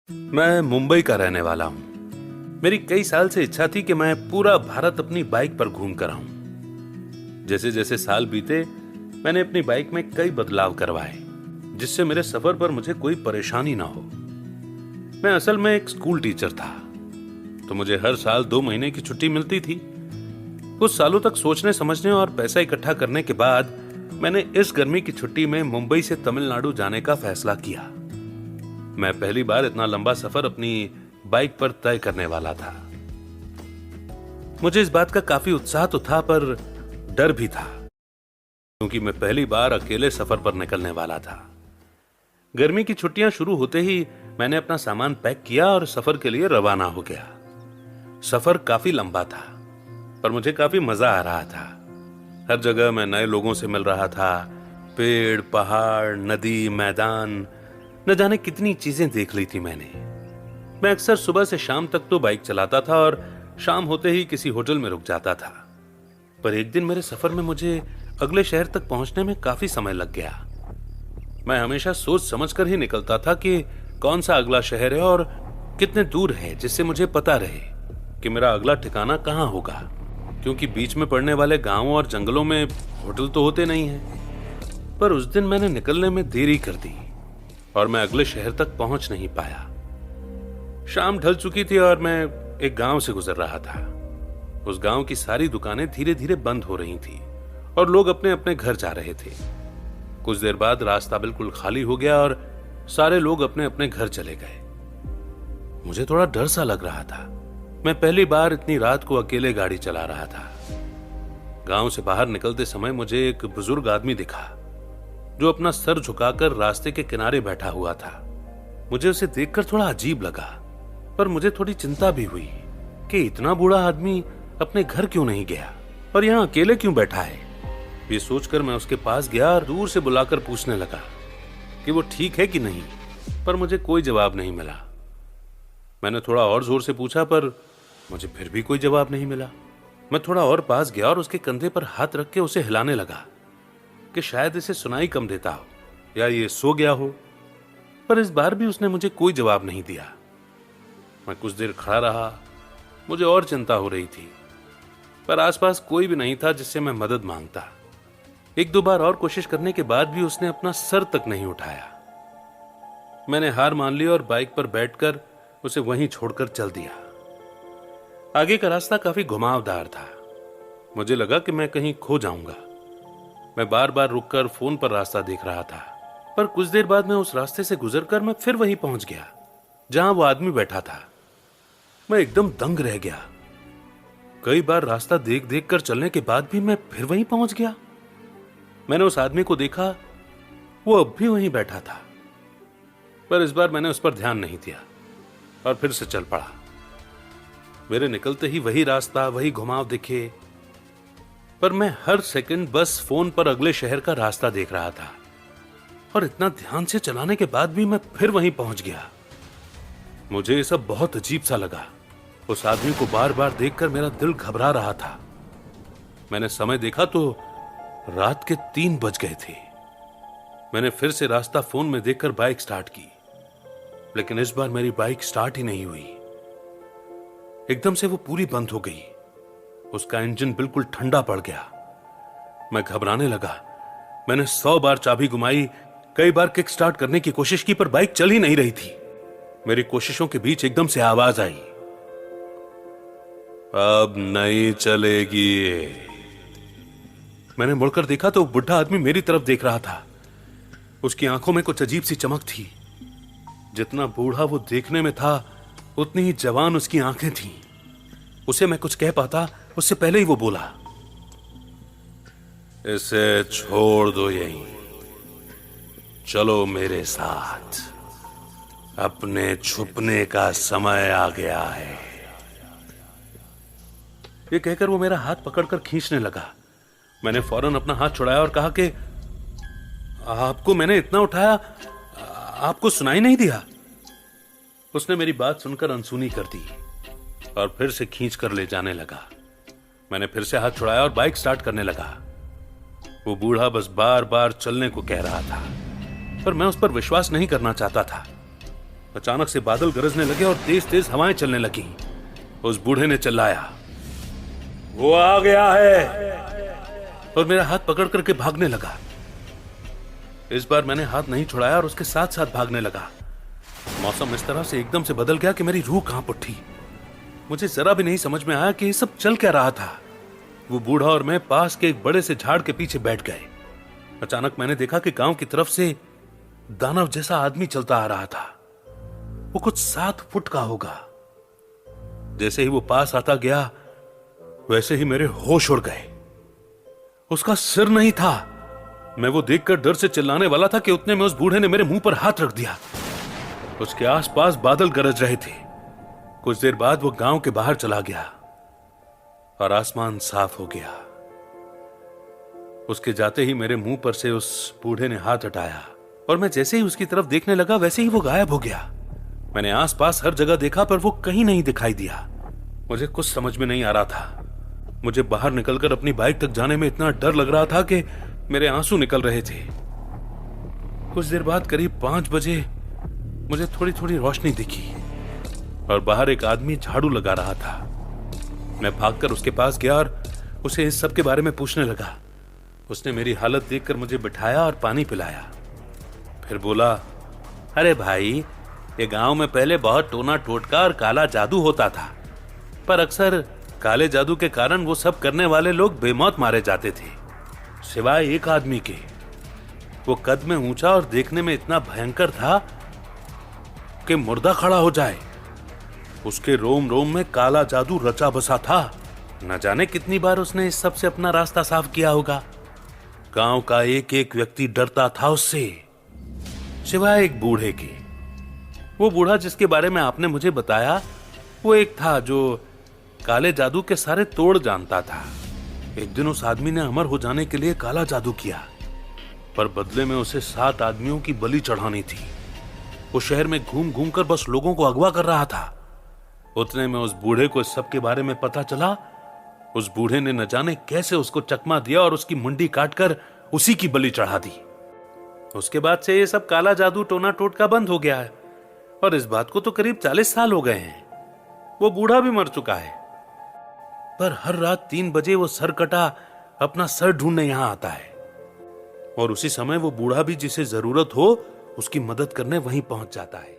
मैं मुंबई का रहने वाला हूँ। मेरी कई साल से इच्छा थी कि मैं पूरा भारत अपनी बाइक पर घूम कर आऊं। जैसे जैसे साल बीते मैंने अपनी बाइक में कई बदलाव करवाए जिससे मेरे सफर पर मुझे कोई परेशानी ना हो। मैं असल में एक स्कूल टीचर था, तो मुझे हर साल 2 महीने की छुट्टी मिलती थी। कुछ सालों तक सोचने समझने और पैसा इकट्ठा करने के बाद मैंने इस गर्मी की छुट्टी में मुंबई से तमिलनाडु जाने का फैसला किया। मैं पहली बार इतना लंबा सफर अपनी बाइक पर तय करने वाला था। मुझे इस बात का काफी उत्साह तो था, पर डर भी था, क्योंकि मैं पहली बार अकेले सफर पर निकलने वाला था। गर्मी की छुट्टियां शुरू होते ही मैंने अपना सामान पैक किया और सफर के लिए रवाना हो गया। सफर काफी लंबा था, पर मुझे काफी मजा आ रहा था। हर जगह मैं नए लोगों से मिल रहा था। पेड़, पहाड़, नदी, मैदान, न जाने कितनी चीजें देख ली थी मैंने। मैं अक्सर सुबह से शाम तक तो बाइक चलाता था और शाम होते ही किसी होटल में रुक जाता था। पर एक दिन मेरे सफर में मुझे अगले शहर तक पहुंचने में काफी समय लग गया। मैं हमेशा सोच समझकर ही निकलता था कि कौन सा अगला शहर है और कितने दूर है, जिससे मुझे पता रहे कि मेरा अगला ठिकाना कहाँ होगा, क्योंकि बीच में पड़ने वाले गांवों और जंगलों में होटल तो होते नहीं हैं। पर उस दिन मैंने निकलने में देरी कर दी और मैं अगले शहर तक पहुंच नहीं पाया। शाम ढल चुकी थी और मैं एक गांव से गुजर रहा था। उस गांव की सारी दुकानें धीरे धीरे बंद हो रही थी और लोग अपने अपने घर जा रहे थे। कुछ देर बाद रास्ता बिल्कुल खाली हो गया और सारे लोग अपने अपने घर चले गए। मुझे थोड़ा डर सा लग रहा था। मैं पहली बार इतनी रात को अकेले गाड़ी चला रहा था। गांव से बाहर निकलते समय मुझे एक बुजुर्ग आदमी दिखा जो अपना सर झुकाकर रास्ते के किनारे बैठा हुआ था। मुझे उसे देखकर थोड़ा अजीब लगा, पर मुझे थोड़ी चिंता भी हुई कि इतना बूढ़ा आदमी अपने घर क्यों नहीं गया और यहाँ अकेले क्यों बैठा है। ये सोचकर मैं उसके पास गया और दूर से बुलाकर पूछने लगा कि वो ठीक है कि नहीं, पर मुझे कोई जवाब नहीं मिला। मैंने थोड़ा और जोर से पूछा, पर मुझे फिर भी कोई जवाब नहीं मिला। मैं थोड़ा और पास गया और उसके कंधे पर हाथ रख के उसे हिलाने लगा कि शायद इसे सुनाई कम देता हो या ये सो गया हो, पर इस बार भी उसने मुझे कोई जवाब नहीं दिया। मैं कुछ देर खड़ा रहा। मुझे और चिंता हो रही थी, पर आसपास कोई भी नहीं था जिससे मैं मदद मांगता। 1-2 बार और कोशिश करने के बाद भी उसने अपना सर तक नहीं उठाया। मैंने हार मान ली और बाइक पर बैठकर उसे वहीं छोड़कर चल दिया। आगे का रास्ता काफी घुमावदार था। मुझे लगा कि मैं कहीं खो जाऊंगा। मैं बार बार रुककर फोन पर रास्ता देख रहा था, पर कुछ देर बाद मैं उस रास्ते से गुजरकर मैं फिर वहीं पहुंच गया जहां वो आदमी बैठा था। मैं एकदम दंग रह गया। कई बार रास्ता देख देख कर चलने के बाद भी मैं फिर वहीं पहुंच गया। मैंने उस आदमी को देखा, वो अब भी वहीं बैठा था, पर इस बार मैंने उस पर ध्यान नहीं दिया और फिर से चल पड़ा। मेरे निकलते ही वही रास्ता, वही घुमाव दिखे, पर मैं हर सेकंड बस फोन पर अगले शहर का रास्ता देख रहा था और इतना ध्यान से चलाने के बाद भी मैं फिर वहीं पहुंच गया। मुझे ये सब बहुत अजीब सा लगा। उस आदमी को बार बार देखकर मेरा दिल घबरा रहा था। मैंने समय देखा तो रात के 3 बज गए थे। मैंने फिर से रास्ता फोन में देखकर बाइक स्टार्ट की, लेकिन इस बार मेरी बाइक स्टार्ट ही नहीं हुई। एकदम से वो पूरी बंद हो गई। उसका इंजन बिल्कुल ठंडा पड़ गया। मैं घबराने लगा। मैंने 100 बार चाबी घुमाई, कई बार किक स्टार्ट करने की कोशिश की, पर बाइक चल ही नहीं रही थी। मेरी कोशिशों के बीच एकदम से आवाज आई, अब नहीं चलेगी। मैंने मुड़कर देखा तो बुढ़ा आदमी मेरी तरफ देख रहा था। उसकी आंखों में कुछ अजीब सी चमक थी। जितना बूढ़ा वो देखने में था, उतनी ही जवान उसकी आंखें थीं। उसे मैं कुछ कह पाता उससे पहले ही वो बोला, इसे छोड़ दो यहीं, चलो मेरे साथ, अपने छुपने का समय आ गया है। ये कहकर वो मेरा हाथ पकड़कर खींचने लगा। मैंने फौरन अपना हाथ छुड़ाया और कहा कि आपको मैंने इतना उठाया, आपको सुनाई नहीं दिया? उसने मेरी बात सुनकर अनसुनी कर दी और फिर से खींच कर ले जाने लगा। मैंने फिर से हाथ छुड़ाया और बाइक स्टार्ट करने लगा। वो बूढ़ा बस बार बार चलने को कह रहा था, पर मैं उस पर विश्वास नहीं करना चाहता था। अचानक से बादल गरजने लगे और तेज तेज हवाएं चलने लगी। उस बूढ़े ने चिल्लाया, वो आ गया है, और मेरा हाथ पकड़ करके भागने लगा। इस बार मैंने हाथ नहीं छुड़ाया और उसके साथ साथ भागने लगा। मौसम इस तरह से एकदम से बदल गया कि मेरी रूह कांप उठी। मुझे जरा भी नहीं समझ में आया कि ये सब चल क्या रहा था। वो बूढ़ा और मैं पास के एक बड़े से झाड़ के पीछे बैठ गए। अचानक मैंने देखा कि गांव की तरफ से दानव जैसा आदमी चलता आ रहा था। वो कुछ 7 फुट का होगा। जैसे ही वो पास आता गया वैसे ही मेरे होश उड़ गए। उसका सिर नहीं था। मैं वो देखकर डर से चिल्लाने वाला था कि उतने में उस बूढ़े ने मेरे मुंह पर हाथ रख दिया। उसके आसपास बादल गरज रहे थे। कुछ देर बाद वो गांव के बाहर चला गया और आसमान साफ हो गया। उसके जाते ही मेरे मुंह पर से उस बूढ़े ने हाथ हटाया और मैं जैसे ही उसकी तरफ देखने लगा वैसे ही वो गायब हो गया। मैंने आसपास हर जगह देखा पर वो कहीं नहीं दिखाई दिया। मुझे कुछ समझ में नहीं आ रहा था। मुझे बाहर निकलकर अपनी बाइक तक जाने में इतना डर लग रहा था कि मेरे आंसू निकल रहे थे। कुछ देर बाद करीब 5 बजे मुझे थोड़ी थोड़ी रोशनी दिखी और बाहर एक आदमी झाड़ू लगा रहा था। मैं भागकर उसके पास गया और उसे इस सब के बारे में पूछने लगा। उसने मेरी हालत देखकर मुझे बिठाया और पानी पिलाया। फिर बोला, अरे भाई, ये गांव में पहले बहुत टोना टोटका और काला जादू होता था, पर अक्सर काले जादू के कारण वो सब करने वाले लोग बेमौत मारे जाते थे, सिवाय एक आदमी के। वो कद में ऊंचा और देखने में इतना भयंकर था कि मुर्दा खड़ा हो जाए। उसके रोम रोम में काला जादू रचा बसा था। न जाने कितनी बार उसने इस सब से अपना रास्ता साफ किया होगा। गांव का एक एक व्यक्ति डरता था उससे, सिवाय एक बूढ़े के। वो बूढ़ा जिसके बारे में आपने मुझे बताया, वो एक था जो काले जादू के सारे तोड़ जानता था। एक दिन उस आदमी ने अमर हो जाने के लिए काला जादू किया, पर बदले में उसे 7 आदमियों की बलि चढ़ानी थी। वो शहर में घूम घूम कर बस लोगों को अगवा कर रहा था। उतने में उस बूढ़े को इस सब के बारे में पता चला। उस बूढ़े ने न जाने कैसे उसको चकमा दिया और उसकी मुंडी काटकर उसी की बलि चढ़ा दी। उसके बाद से ये सब काला जादू टोना टोटका बंद हो गया है, और इस बात को तो करीब 40 साल हो गए हैं। वो बूढ़ा भी मर चुका है, पर हर रात 3 बजे वो सरकटा अपना सर ढूंढने यहां आता है, और उसी समय वो बूढ़ा भी जिसे जरूरत हो उसकी मदद करने वहीं पहुंच जाता है।